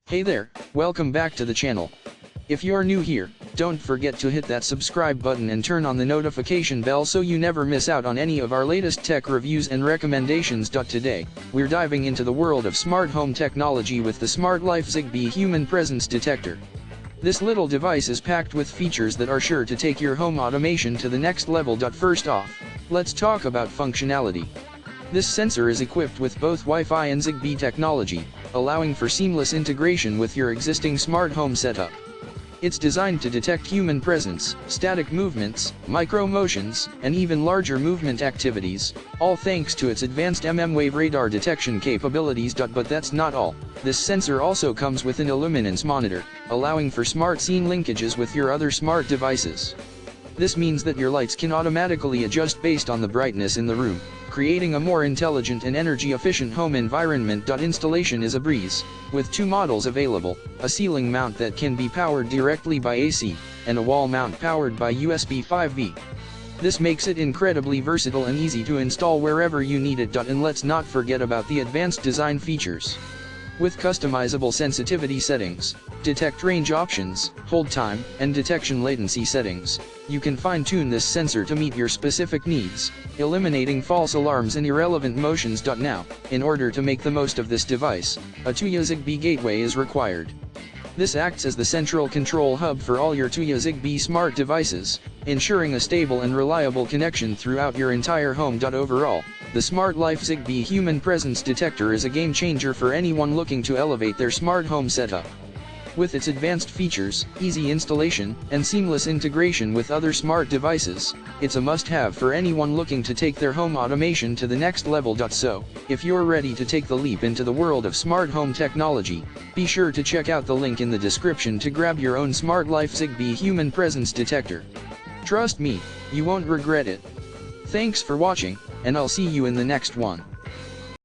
Hey there, welcome back to the channel. If you're new here, don't forget to hit that subscribe button and turn on the notification bell so you never miss out on any of our latest tech reviews and recommendations. Today, we're diving into the world of smart home technology with the Smart Life ZigBee Human Presence Detector. This little device is packed with features that are sure to take your home automation to the next level. First off, let's talk about functionality. This sensor is equipped with both Wi-Fi and ZigBee technology, allowing for seamless integration with your existing smart home setup. It's designed to detect human presence, static movements, micro motions, and even larger movement activities, all thanks to its advanced MmWave radar detection capabilities. But that's not all. This sensor also comes with an illuminance monitor, allowing for smart scene linkages with your other smart devices. This means that your lights can automatically adjust based on the brightness in the room, creating a more intelligent and energy-efficient home environment. Installation is a breeze, with two models available, a ceiling mount that can be powered directly by AC, and a wall mount powered by USB 5V. This makes it incredibly versatile and easy to install wherever you need it. And let's not forget about the advanced design features. With customizable sensitivity settings, detect range options, hold time, and detection latency settings, you can fine-tune this sensor to meet your specific needs, eliminating false alarms and irrelevant motions. Now, in order to make the most of this device, a Tuya ZigBee gateway is required. This acts as the central control hub for all your Tuya ZigBee smart devices, ensuring a stable and reliable connection throughout your entire home. Overall, the Smart Life ZigBee Human Presence Detector is a game changer for anyone looking to elevate their smart home setup. With its advanced features, easy installation, and seamless integration with other smart devices, it's a must-have for anyone looking to take their home automation to the next level. So, if you're ready to take the leap into the world of smart home technology, be sure to check out the link in the description to grab your own Smart Life ZigBee Human Presence Detector. Trust me, you won't regret it. Thanks for watching, and I'll see you in the next one.